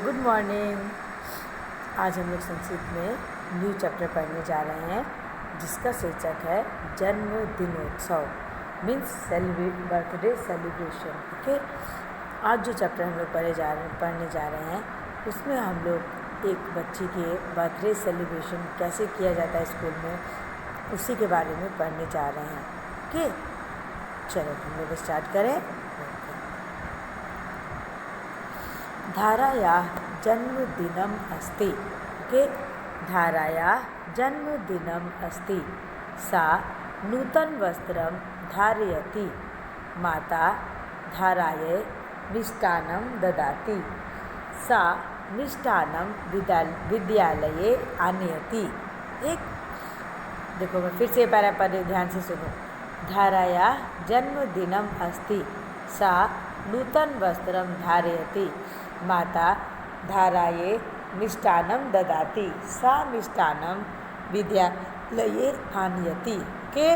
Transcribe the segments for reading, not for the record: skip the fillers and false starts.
Good morning. आज हम लोग संस्कृत में न्यू चैप्टर पढ़ने जा रहे हैं जिसका शीर्षक है जन्म दिनोत्सव मीन्स बर्थडे सेलिब्रेशन। ओके, आज जो चैप्टर हम लोग पढ़ने जा रहे हैं उसमें हम लोग एक बच्ची के बर्थडे सेलिब्रेशन कैसे किया जाता है स्कूल में उसी के बारे में पढ़ने जा रहे हैं। ओके, चलो हम लोग स्टार्ट करें। धारायाः जन्मदिनम् अस्ति। ओके, धारायाः जन्मदिनम् अस्ति। सा नूतनवस्त्रं धारयति। माता धारायै मिष्टान्नं ददाति। सा मिष्टान्नं विद्यालये आनयति। एक देखो, मैं फिर से पैरा पढ़ ध्यान से सुनो। धारायाः जन्मदिनम् अस्ति। सा नूतनवस्त्रं धारयति। माता धारायै मिष्टान्नं ददाति। सा मिष्टान्नं विद्यालये आनयति। ओके,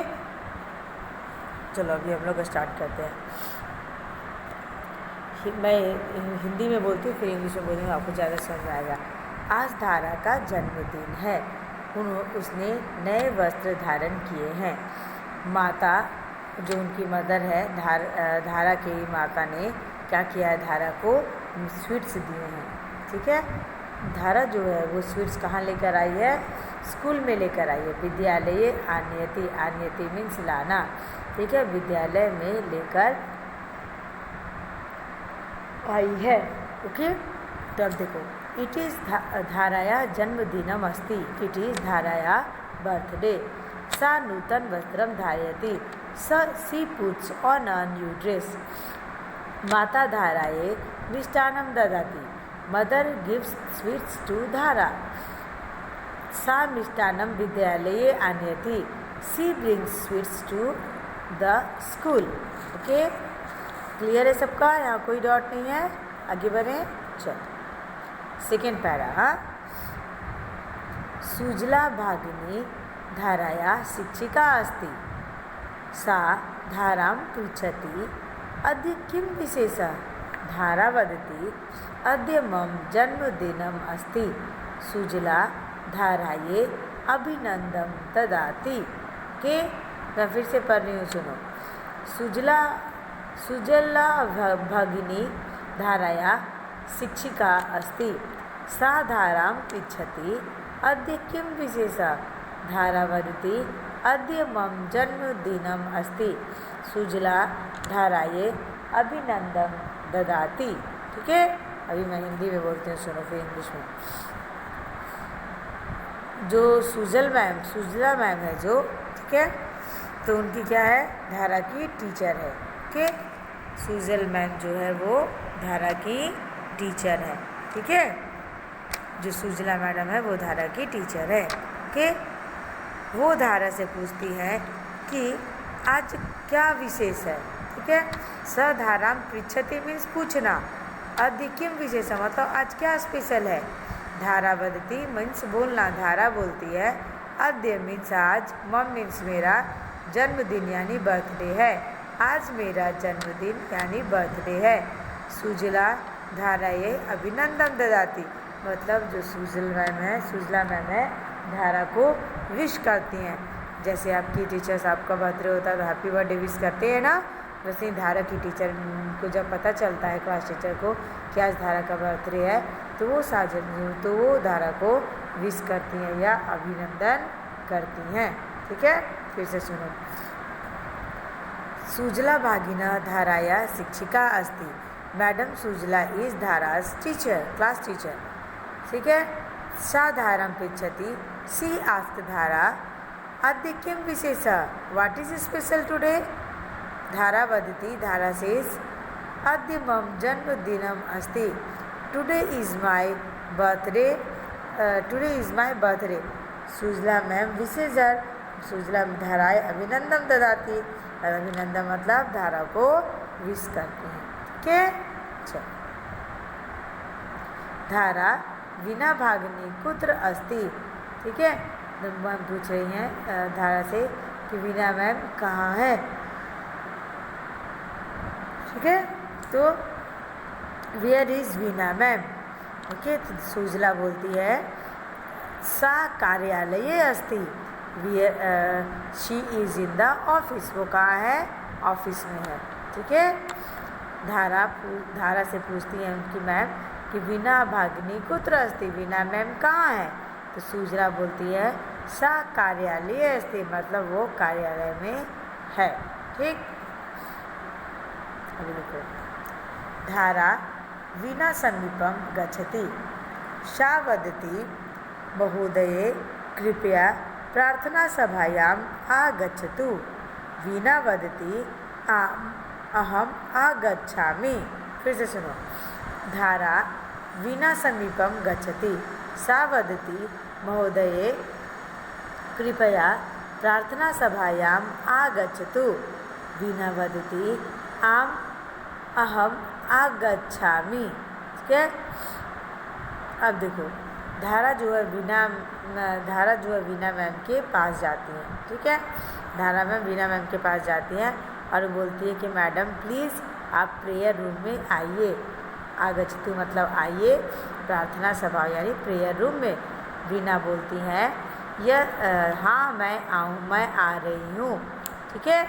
चलो अभी हम लोग स्टार्ट करते हैं। मैं हिंदी में बोलती हूँ फिर इंग्लिश में बोलूँगी, आपको ज़्यादा समझ में आएगा। आज धारा का जन्मदिन है। उसने नए वस्त्र धारण किए हैं। माता जो उनकी मदर है धारा की माता ने क्या किया है, धारा को स्वीट्स दिए हैं। ठीक है, धारा जो है वो स्वीट्स कहाँ लेकर आई है, स्कूल में लेकर आई है। विद्यालय आनयति, आनयति मीन्स लाना। ठीक है, विद्यालय में लेकर आई है। ओके, तब देखो, इट इज़ धाराया जन्मदिनम अस्ति। इट इज़ धाराया बर्थडे। सा नूतन वस्त्रम धारयति। She puts on a new dress. माता धाराये मिष्टान्नं ददाति। मदर गिव्स स्वीट्स टू धारा। सा मिष्टान्नं विद्यालये आनयति। She brings sweets to the school. Okay, clear है सबका? यहाँ कोई डॉट नहीं है, आगे बढ़ें। चलो सेकेंड पैरा। हाँ, सुजला भागिनी धाराया शिक्षिका अस्ति। सा धारां पृच्छति, अद्य किं विशेषः? धारा वदति, अद्य मम जन्मदिनम् अस्ति। सुजला धारायै अभिनन्दनं ददाति। के मैं फिर से पढ़ रही हूँ, सुनो। सुजला भगिनी धाराया शिक्षिका अस्ति। सा धारां पृच्छति, अद्य किं विशेषः? धारा वदति, अद्य मम जन्मदिनम् अस्ति। सुजला धारायै अभिनन्दनं ददाति। ठीक है, अभी मैं हिंदी में बोलती हूँ, सुनो फिर इंग्लिश में। जो सुजला मैम है जो, ठीक है, तो उनकी क्या है, धारा की टीचर है। ओके, सुजल मैम जो है वो धारा की टीचर है। ठीक है, जो सुजला मैडम है वो धारा की टीचर है। ओके, वो धारा से पूछती है कि आज क्या विशेष है। ठीक है, स धारां पृच्छति मीन्स पूछना। अद्य किम विशेष मतलब आज क्या स्पेशल है। धारा वदति मीन्स बोलना। धारा बोलती है, अद्य मीन्स आज, मम मीन्स मेरा, जन्मदिन यानी बर्थडे है। आज मेरा जन्मदिन यानी बर्थडे है। सुजला धारायै अभिनंदन ददाति मतलब जो सुजला मैम है धारा को विश करती हैं। जैसे आपकी टीचर्स आपका बर्थडे होता है तो हैप्पी बर्थडे विश करते हैं ना, वैसे ही धारा की टीचर को जब पता चलता है क्लास टीचर को कि आज धारा का बर्थडे है तो वो धारा को विश करती हैं या अभिनंदन करती हैं। ठीक है, फिर से सुनो। सुजला भागिना धाराया शिक्षिका अस्ति। Madam Sujala is Dhara's teacher, class teacher. ठीक है, सा धारां पृच्छति। सी आस्क्ड धारा, अद्य किं विशेषः? What is special today? Dhara वदति, धारा सेज, अद्य मम जन्मदिनम् अस्ति। Today is my birthday. Sujala ma'am wishes her. Sujala धाराय अभिनंदन ददाति। अभिनंदन मतलब धारा को विश करते हैं। ठीक है, चलो। धारा वीणा भागिनी कुत्र अस्ति। ठीक है, मैम पूछ रही हैं धारा से कि वीणा मैम कहाँ है। ठीक है, तो where is Veena ma'am? Okay, तो सुजला बोलती है सा कार्यालये अस्ति, she is in the office, वो कहाँ है, ऑफिस में है। ठीक है। धारा से पूछती है उनकी मैम कि वीना भागिनी कुत्र अस्ति, वीना मैम कहाँ है, तो सुजला बोलती है सा कार्यालय अस्ति, मतलब वो कार्यालय में है। ठीक। अभी देखो, धारा वीना समीपम गच्छति, सा वदति महोदये कृपया प्रार्थना सभायाम आगच्छतु, वीना वदति अहम आगच्छामि। फिर से सुनो, धारा वीना समीपम गच्छति, सा वदति महोदये कृपया प्रार्थना सभायाम आगच्छतु, वीना वदति अहम आगच्छामि। ठीक है। अब देखो, धारा जो है वीना मैम के पास जाती है। ठीक है। धारा मैम वीना मैम के पास जाती हैं और बोलती है कि मैडम प्लीज़ आप प्रेयर रूम में आइए। आगच्छतु मतलब आइए, प्रार्थना सभा यानी प्रेयर रूम में। वीना बोलती हैं हाँ मैं आ रही हूँ। ठीक है।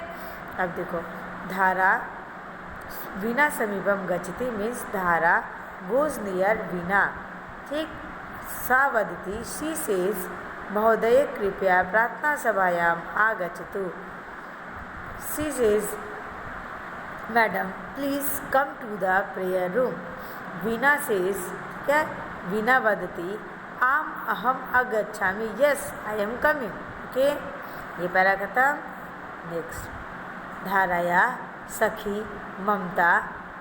अब देखो, धारा वीना समीपम गच्छति मीन्स धारा गोज नियर वीना। ठीक। सा वदति शी सेज महोदय कृपया प्रार्थना सभायाम आगच्छतु, she says madam please come to the prayer room. Veena says, क्या, वीना वदति अहम आगच्छामि, yes I am coming. Okay, ये पहला खत्म। नेक्स्ट, धाराया सखी ममता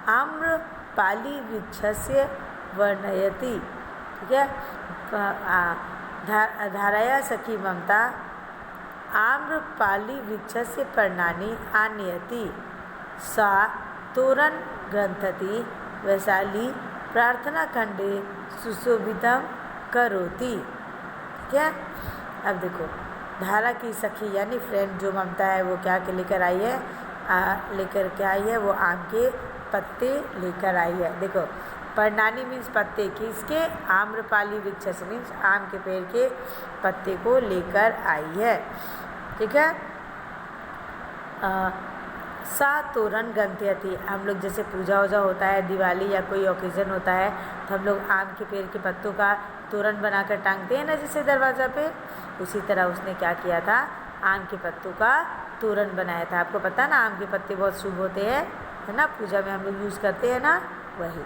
आम्रपाली वृक्षस्य वर्णयति। ठीक है। धाराया सखी ममता आम्रपाली वृक्षस्य पर्णानि आनयति, सा तोरण ग्रंथति, वैशाली प्रार्थना खंडे सुशोभितम करोति। ठीक है। अब देखो, धारा की सखी यानी फ्रेंड जो ममता है वो क्या के लेकर आई है, लेकर के आई है, वो आम के पत्ते लेकर आई है। देखो, पर्णानी मीन्स पत्ते, किसके, आम्रपाली वृक्ष मीन्स आम के पेड़ के पत्ते को लेकर आई है। ठीक है। सा तोरण गंथयति, हम लोग जैसे पूजा वूजा होता है, दिवाली या कोई ओकेज़न होता है तो हम लोग आम के पेड़ के पत्तों का तोरण बनाकर टांगते हैं ना, जैसे दरवाज़ा पे। उसी तरह उसने क्या किया था, आम के पत्तों का तोरण बनाया था। आपको पता ना, आम के पत्ते बहुत शुभ होते हैं, है ना, पूजा में हम लोग यूज़ करते हैं ना, वही।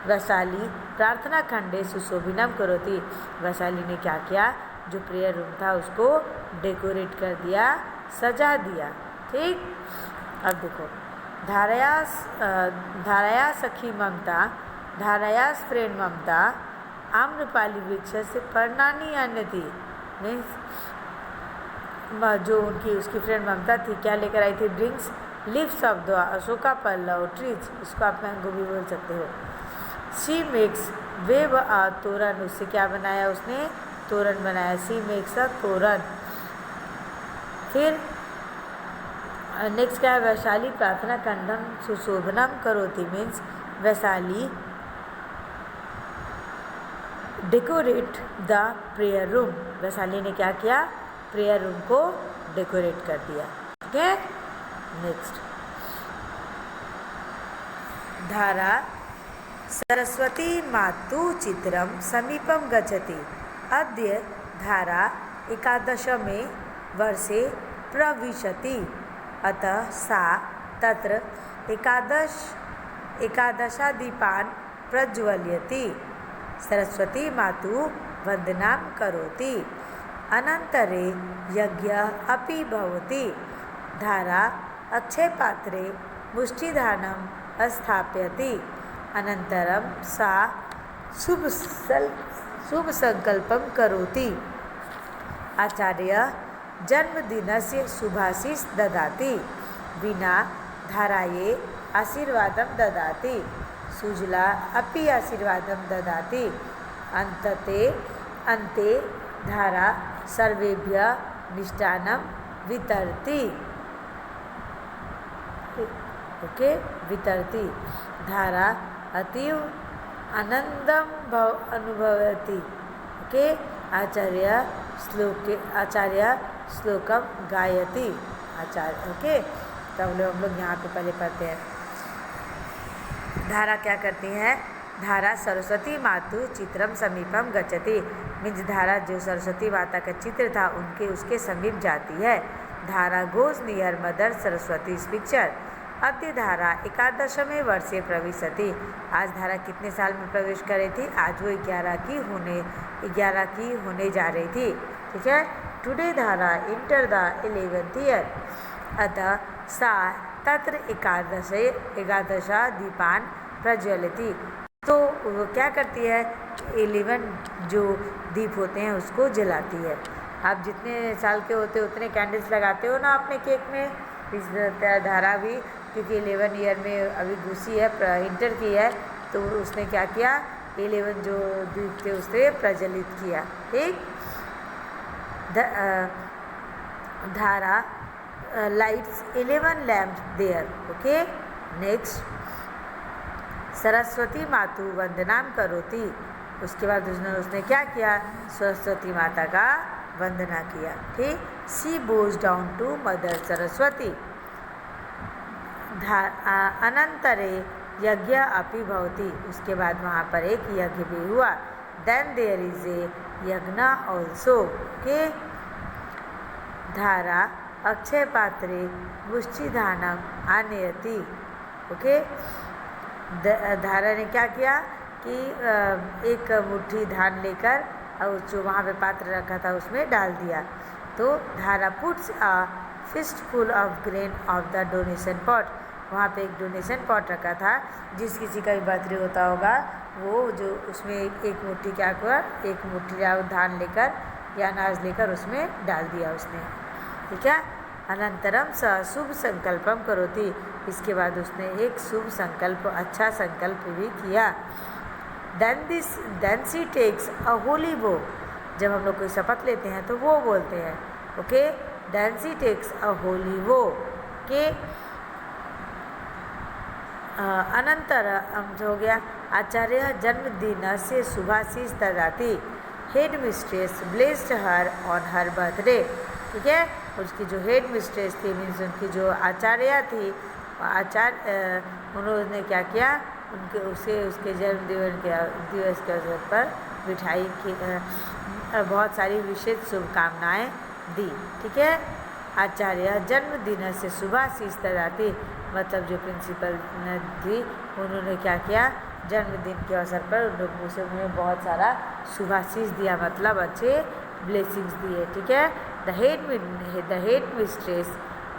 वैशाली प्रार्थना खंडे सुशोभिनम करोति, वैशाली ने क्या किया, जो प्रेयर रूम था उसको डेकोरेट कर दिया, सजा दिया। ठीक। अब देखो, धाराया सखी ममता, धारायास फ्रेंड ममता आम्रपाली वृक्ष से पर्णानी आन्यति, मीन्स जो उसकी फ्रेंड ममता थी क्या लेकर आई थी, brings leaves of the Ashoka pallava trees, इसको आप मैंगो भी बोल सकते हो। शी मेक्स वेव अ तोरण, उससे क्या बनाया, उसने तोरण बनाया। शी मेक्स अ तोरण। फिर नेक्स्ट क्या है, वैशाली प्रार्थना खंडम सुशोभनम करोति, means Vaishali decorate the prayer room, Vaishali ने क्या किया, प्रेयर रूम को डेकोरेट कर दिया। ठीक है। नेक्स्ट, धारा सरस्वती मातु चित्रम समीपम गच्छति, अद्य धारा एकादशमे वर्षे प्रविशति, अतः सा तत्र एकादशादीपान् प्रज्वलयति, सरस्वती मातु वंदनां करोति, अनन्तरे यज्ञः अपि भवति, धारा अक्षयपात्रे मुष्टिधानं स्थापयति, अनन्तरं सा शुभसंकल्पं करोति, आचार्य जन्मदिनस्य शुभाशीष ददाति, वीणा धारायै आशीर्वादं ददाति, सुजला अपि आशीर्वादं ददाति, अन्ते धारा सर्वेभ्यः मिष्टान्नं वितरति। ओके, वितरति। धारा अतीव आनंदम भव अनुभवती। ओके, आचार्य श्लोकम गायति। आचार्य, ओके, तो हम लोग यहाँ पे पहले पढ़ते हैं। धारा क्या करती है? धारा सरस्वती मातु चित्रम समीपम गच्छति। मीन्स धारा जो सरस्वती माता का चित्र था उसके समीप जाती है। धारा goes near mother Saraswati picture. अद्य धारा 11वें वर्षे प्रविशति। आज धारा कितने साल में प्रवेश कर रही थी? आज वो 11 की होने जा रही थी। ठीक है। टुडे धारा इंटर द 11th ईयर। अतः सा तत्र एकादशा दीपान प्रज्वलित। तो वो क्या करती है? 11 जो दीप होते हैं उसको जलाती है। आप जितने साल के होते उतने कैंडल्स लगाते हो ना अपने केक में। इस धारा भी क्योंकि 11 ईयर में अभी घुसी है, इंटर की है, तो उसने क्या किया? 11 जो दीप थे उससे प्रज्वलित किया। ठीक। Dhara lights 11 lamp there. Okay. Next, Saraswati मातु वंदनाम करोति। उसके बाद उसने क्या किया? सरस्वती माता का वंदना किया। ठीक। सी bows down to mother Saraswati. अनंतरे यज्ञ अपि भवति। उसके बाद वहाँ पर एक यज्ञ भी हुआ। देन देयर इज ए यज्ञ ऑल्सो। के धारा अक्षय पात्रे मुष्टिधानम आनयति। ओके। धारा ने क्या किया कि एक मुट्ठी धान लेकर और जो वहाँ पे पात्र रखा था उसमें डाल दिया। तो Dhara puts a fist full of grain of the donation pot. वहाँ पे एक डोनेशन पॉट रखा था। जिस किसी का भी बर्थडे होता होगा वो जो उसमें एक मुट्ठी क्या हुआ, एक मुट्ठी धान लेकर या अनाज लेकर उसमें डाल दिया उसने। ठीक है। अनंतरम स शुभ संकल्पम करोति। इसके बाद उसने एक शुभ संकल्प, अच्छा संकल्प भी किया। Then she takes a holy vow. जब हम लोग कोई शपथ लेते हैं तो वो बोलते हैं। Okay. Then she takes a holy vow के अनंतर जो हो गया। आचार्य जन्मदिन से शुभाशीष ददाति। Head mistress blessed her on her birthday. ठीक है। उसकी जो हेड मिस्ट्रेस थी, मीन्स उनकी जो आचार्य थी, उन्होंने क्या किया? उसके जन्मदिन के दिवस के अवसर पर मिठाई की बहुत सारी विशेष शुभकामनाएं दी। ठीक है। आचार्य जन्मदिन से शुभाशीष ददाति। मतलब जो प्रिंसिपल थी उन्होंने क्या किया? जन्मदिन के अवसर पर उन लोगों से उन्हें बहुत सारा शुभाशीष दिया, मतलब अच्छे ब्लेसिंग्स दिए। ठीक है। The head mistress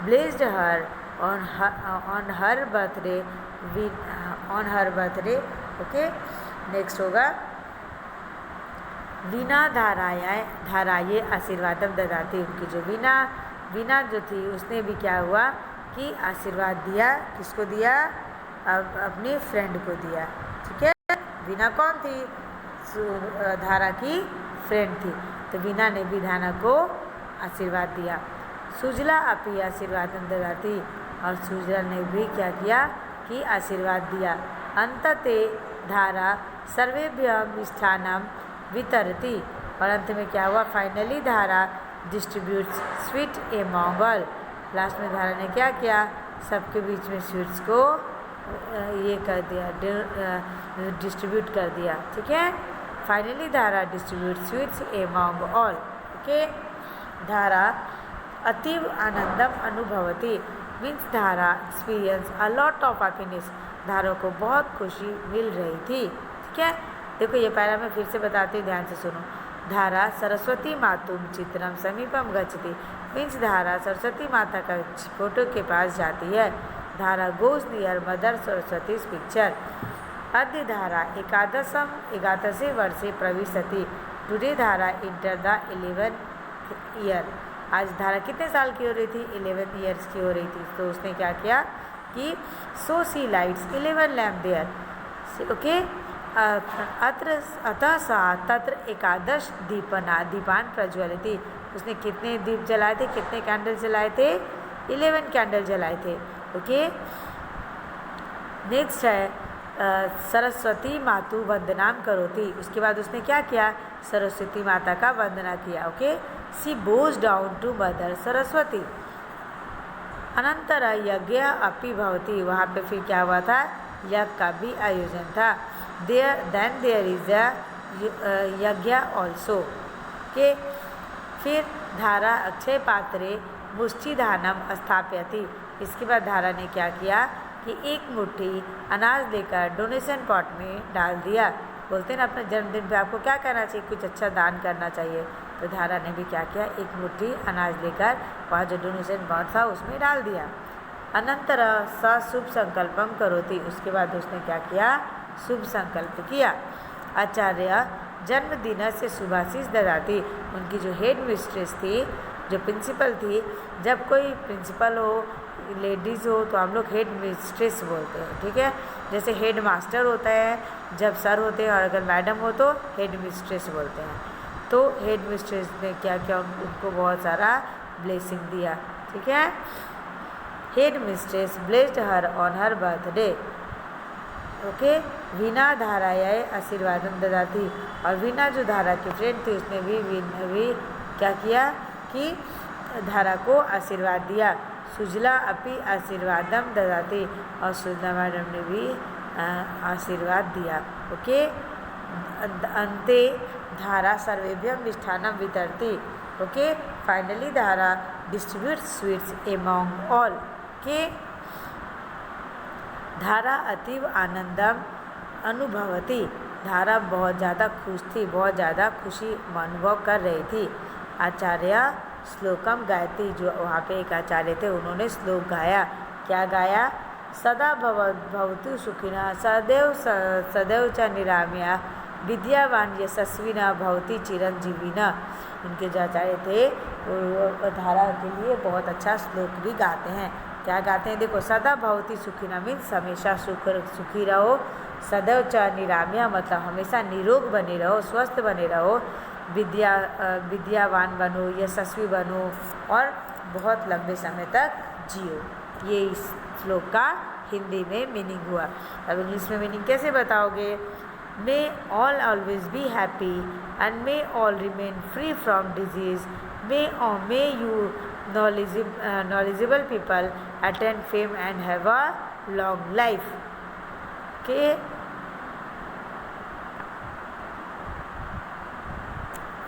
blessed her on her birthday. Okay. Next होगा वीणा धाराये आशीर्वादम ददाती। उनकी जो वीणा जो थी उसने भी क्या हुआ कि आशीर्वाद दिया। किसको दिया? अपनी फ्रेंड को दिया। ठीक है। वीणा कौन थी? धारा की फ्रेंड थी। तो वीणा ने भी धारा को आशीर्वाद दिया। सुजला अपि आशीर्वादम ददाती। और सुजला ने भी क्या किया कि आशीर्वाद दिया। अंतते धारा सर्वेभ्य मिष्ठान्नम वितरती। और अंत में क्या हुआ? फाइनली धारा distributes sweet among all. Last में धारा ने क्या किया? सबके बीच में स्वीट्स को ये कर दिया, डिस्ट्रीब्यूट कर दिया। ठीक है। फाइनली धारा distribute sweets among all. Okay. धारा अतीव आनंदम अनुभवती। मीन्स धारा experience a lot of happiness. धारा को बहुत खुशी मिल रही थी। ठीक है। देखो ये पहला मैं फिर से बताती हूँ, ध्यान से सुनो। धारा सरस्वती मातुम चित्रम समीपम गच्छति। मीन्स धारा सरस्वती माता का फोटो के पास जाती है। धारा goes near mother Saraswati picture. अद्य धारा 11वें वर्षे प्रविशति। टुडे धारा इंटर द 11th ईयर। आज धारा कितने साल की हो रही थी? 11 ईयर्स की हो रही थी। तो उसने क्या किया कि सो सी लाइट्स 11 लैम्प देयर। ओके। अतः सा तत्र 11 दीपान प्रज्वलित। उसने कितने दीप जलाए थे? कितने कैंडल जलाए थे? 11 कैंडल जलाए थे। ओके। नेक्स्ट है सरस्वती मातु वंदनाम करोति। उसके बाद उसने क्या किया, सरस्वती माता का वंदना किया। Okay, she bows down to mother Saraswati. अनंतर यज्ञ अपि भवति, वहाँ पे फिर क्या हुआ था, यज्ञ का भी आयोजन था। देन देयर इज अ यज्ञ ऑल्सो के। फिर धारा अक्षय पात्रे मुष्टिधानम स्थापयति। इसके बाद धारा ने क्या किया कि एक मुट्ठी अनाज लेकर डोनेशन पॉट में डाल दिया। बोलते हैं ना अपने जन्मदिन पे आपको क्या करना चाहिए, कुछ अच्छा दान करना चाहिए। तो धारा ने भी क्या किया, एक मुट्ठी अनाज लेकर वहाँ जो डोनेशन पॉट था उसमें डाल दिया। अनंतर स शुभ संकल्पम करोति। उसके बाद उसने क्या किया, शुभ संकल्प किया। आचार्य जन्मदिन से शुभाशीष ददाति। उनकी जो हेड मिस्ट्रेस थी, जो प्रिंसिपल थी, जब कोई प्रिंसिपल हो, लेडीज़ हो, तो हम लोग हेड मिस्ट्रेस बोलते हैं। ठीक है, जैसे हेड मास्टर होता है जब सर होते हैं, और अगर मैडम हो तो हेड मिस्ट्रेस बोलते हैं। तो हेड मिस्ट्रेस ने क्या किया, उनको बहुत सारा ब्लेसिंग दिया। ठीक है, headmistress blessed her on her birthday. Okay, Veena धारायाय आशीर्वादम ददाति। और वीणा जो धारा की फ्रेंड थी, उसने भी क्या किया कि धारा को आशीर्वाद दिया। सुजला अपि आशीर्वादम ददाति। और सुजला मैडम ने भी आशीर्वाद दिया। ओके, अंते धारा सर्वेभ्यं मिष्ठान्नं वितरति। ओके, फाइनली धारा डिस्ट्रीब्यूट स्वीट्स एमॉन्ग ऑल। के धारा अतीव आनंदम अनुभवती। धारा बहुत ज़्यादा खुश थी, बहुत ज़्यादा खुशी अनुभव कर रही थी। आचार्य श्लोकम गायती। जो वहाँ पे एक आचार्य थे, उन्होंने श्लोक गाया। क्या गाया, सदा भवतु सुखिनः सदैव च निरामया विद्यावान यशस्विनः भवति चिरंजीविनः। उनके जो आचार्य थे वो धारा के लिए बहुत अच्छा श्लोक भी गाते हैं। क्या गाते हैं, देखो, सदा भवती सुखिनः मीन्स हमेशा सुखी रहो। सदैव च निरामया मतलब हमेशा निरोग बने रहो, स्वस्थ बने रहो। विद्यावान बनो, यशस्वी बनो, और बहुत लंबे समय तक जियो। ये इस श्लोक का हिंदी में मीनिंग हुआ। अब इंग्लिश में मीनिंग कैसे बताओगे, may all always be happy and may all remain free from disease. May you knowledgeable people attain fame and have a long life। के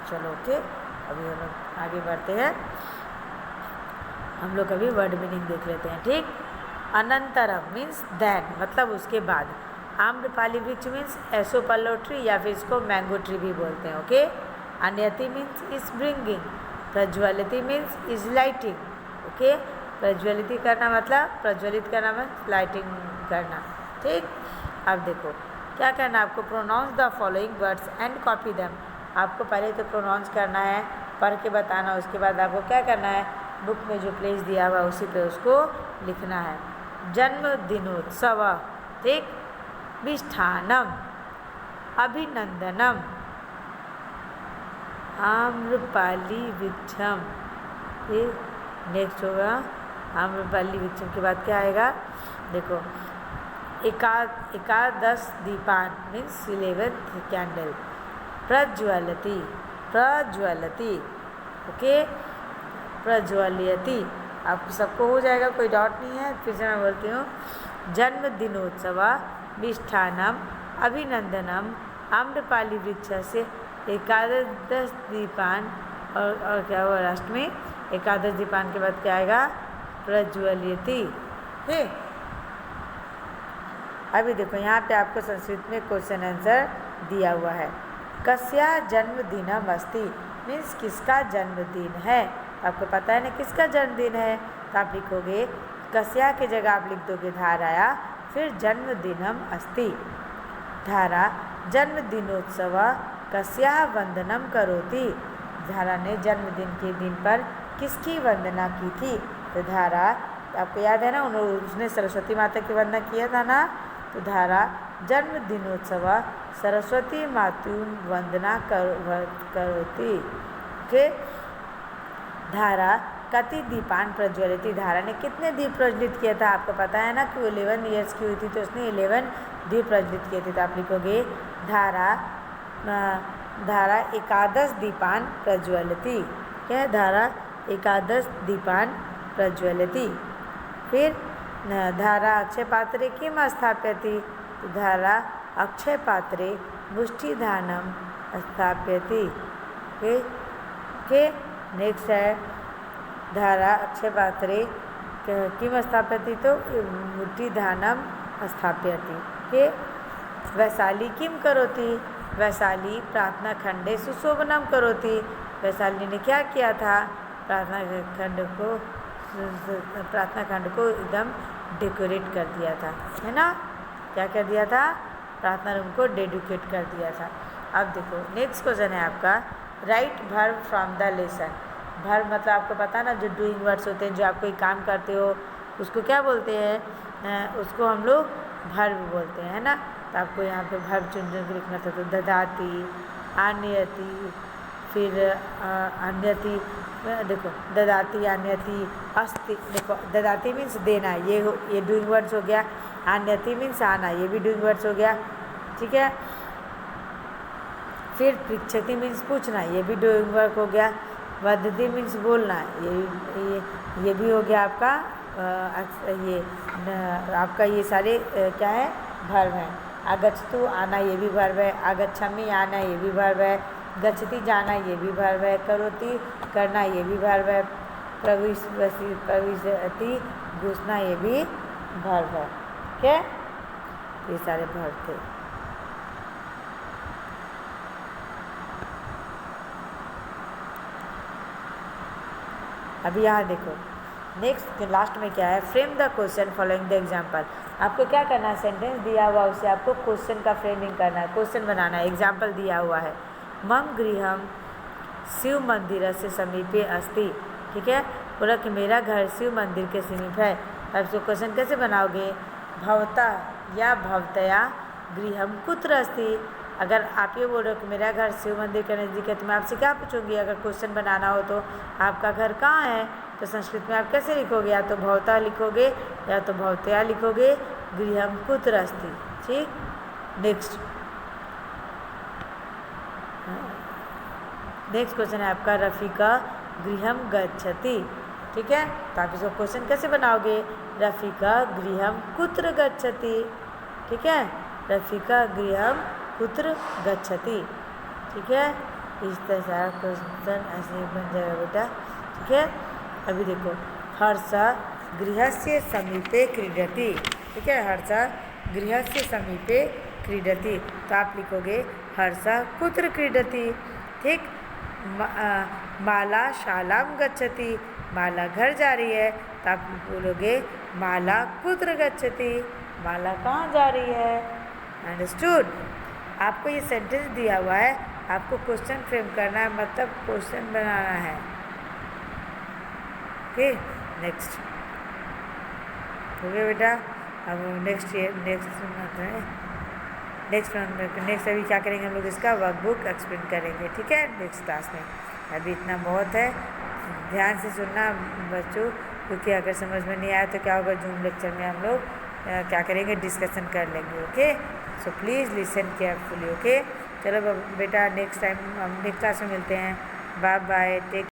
चलो, ओके, अभी हम लोग आगे बढ़ते हैं। हम लोग अभी वर्ड मीनिंग देख लेते हैं। ठीक, अनंतरम मीन्स देन, मतलब उसके बाद। आम्रपाली वृक्ष मीन्स एसोपल्लो ट्री, या फिर इसको मैंगो ट्री भी बोलते हैं। ओके, अन्यति मीन्स इज ब्रिंगिंग। प्रज्वलित मीन्स इज लाइटिंग। ओके, प्रज्वलित करना मतलब, प्रज्वलित करना मतलब लाइटिंग करना। ठीक, अब देखो क्या करना, आपको pronounce the following words and copy them. आपको पहले तो प्रोनाउंस करना है, पढ़ के बताना। उसके बाद आपको क्या करना है, बुक में जो प्लेस दिया हुआ उसी पे उसको लिखना है। जन्मदिनोत्सव, ठीक, मिष्ठान्नम, अभिनंदनम, आम्रपाली वृक्षम। फिर नेक्स्ट होगा आम्रपाली वृक्षम के बाद क्या आएगा, देखो, एकादश दीपान मीन्स 11th कैंडल। प्रज्वलति, प्रज्वलति, ओके, प्रज्वलयति। आप सबको हो जाएगा, कोई डाउट नहीं है। फिर से मैं बोलती हूँ, जन्मदिनोत्सव मिष्ठान्नम अभिनंदनम आम्रपाली वृक्ष से एकादश दीपान। और क्या हुआ लास्ट में, एकादश दीपान के बाद क्या आएगा, प्रज्वलयति। ठीक, अभी देखो यहाँ पे आपको संस्कृत में क्वेश्चन आंसर दिया हुआ है। कस्या जन्मदिनम अस्ति मीन्स किसका जन्मदिन है। आपको पता है ना किसका जन्मदिन है, तो आप लिखोगे कस्या की जगह आप लिख दोगे धाराया, फिर जन्मदिनम अस्ति। धारा जन्मदिनोत्सव कस्या वंदनम करोति। धारा ने जन्मदिन के दिन पर किसकी वंदना की थी। तो धारा, आपको याद है ना, उसने सरस्वती माता की वंदना किया था ना। तो धारा जन्मदिनोत्सव सरस्वती मातु वंदना करोति। ओके, धारा कति दीपान प्रज्वलित, धारा ने कितने दीप प्रज्वलित किया था? आपको पता है ना कि 11 ईयर्स की हुई थी तो उसने 11 दीप प्रज्वलित किए थे। तो आप लिखोगे धारा एकादश दीपान प्रज्वलति। क्या है? धारा एकादश दीपान प्रज्वलति। फिर धारा अक्षय पात्रे किम स्थाप्यति? धारा अक्षय पात्रे मुष्टिधानम स्थाप्यति। नेक्स्ट है धारा अक्षय पात्रे किम स्थाप्यति? तो मुष्टिधानम स्थाप्यति। के वैशाली किम करोति? वैशाली प्रार्थना खंडे सुशोभनम करोति। वैशाली ने क्या किया था? प्रार्थना खंड को एकदम डेकोरेट कर दिया था, है ना? क्या कर दिया था? प्रार्थना रूम को डेडिकेट कर दिया था। अब देखो नेक्स्ट क्वेश्चन है आपका, right verb from the lesson. Verb मतलब आपको पता है ना, जो डूइंग वर्ड्स होते हैं, जो आप कोई काम करते हो उसको क्या बोलते हैं? उसको हम लोग वर्ब बोलते हैं, है ना? तो आपको यहाँ पे वर्ब चुन के लिखना था। तो ददाति, आनयति, फिर अन्यति, देखो ददाति, आन्यति, अस्ति। देखो ददाति मीन्स देना, ये डूइंग वर्ड्स हो गया। आन्यति मीन्स आना, ये भी डूइंग वर्ड्स हो गया, ठीक है। फिर पृच्छति मीन्स पूछना, ये भी डूइंग वर्ड हो गया। वदति मीन्स बोलना, ये भी हो गया आपका आपका ये सारे क्या है? वर्ब हैं। आगच्छतु आना, ये भी वर्ब है। आगच्छामि आना, ये भी वर्ब है। गच्छति जाना, ये भी वर्ब है। करोति करना, ये भी वर्ब है। प्रविशति घुसना, ये भी वर्ब है। ठीक है, ये सारे वर्ब थे। अभी यहाँ देखो नेक्स्ट लास्ट में क्या है? Frame the question following the example. आपको क्या करना है? सेंटेंस दिया हुआ उसे आपको क्वेश्चन का फ्रेमिंग करना है, क्वेश्चन बनाना है। एग्जाम्पल दिया हुआ है, मम गृहम शिव मंदिर से समीपे अस्ति। ठीक है, बोला कि मेरा घर शिव मंदिर के समीप है। अब इसको क्वेश्चन कैसे बनाओगे? भवता या भवतया गृहम कुत्र अस्ति। अगर आप ये बोल रहे हो कि मेरा घर शिव मंदिर के नज़दीक है, तो मैं आपसे क्या पूछूंगी? अगर क्वेश्चन बनाना हो तो आपका घर कहाँ है? तो संस्कृत में आप कैसे लिखोगे? या तो भवता लिखोगे या तो भवतया लिखोगे। गृहम कुत्र अस्ति। ठीक, नेक्स्ट क्वेश्चन है आपका, रफिका गृहम गच्छति। ठीक है, तो आप इसको क्वेश्चन कैसे बनाओगे? रफिका गृहम कुत्र गच्छति। ठीक है, रफिका गृहम कुत्र गच्छति। ठीक है, इस तरह सारा क्वेश्चन ऐसे ही बन जाएगा बेटा। ठीक है, अभी देखो, हर्ष गृहस्य समीपे क्रीडति। ठीक है, हर्ष गृहस्य समीपे क्रीडति। तो आप लिखोगे हर्ष कुत्र क्रीडति। ठीक, माला शालाम गच्छति। माला घर जा रही है, तो आप बोलोगे माला कुत्र गच्छति। माला कहाँ जा रही है? अंडरस्टूड? आपको ये सेंटेंस दिया हुआ है, आपको क्वेश्चन फ्रेम करना है, मतलब क्वेश्चन बनाना है। ओके, नेक्स्ट हो गया बेटा। अब नेक्स्ट अभी क्या करेंगे हम लोग? इसका वर्कबुक एक्सप्लेन करेंगे। ठीक है, नेक्स्ट क्लास में। अभी इतना बहुत है, ध्यान से सुनना बच्चों, क्योंकि अगर समझ में नहीं आया तो क्या होगा, जूम लेक्चर में हम लोग क्या करेंगे? डिस्कशन कर लेंगे। Okay, so please listen carefully. Okay, चलो बेटा, नेक्स्ट टाइम हम नेक्स्ट क्लास में मिलते हैं। Bye bye, take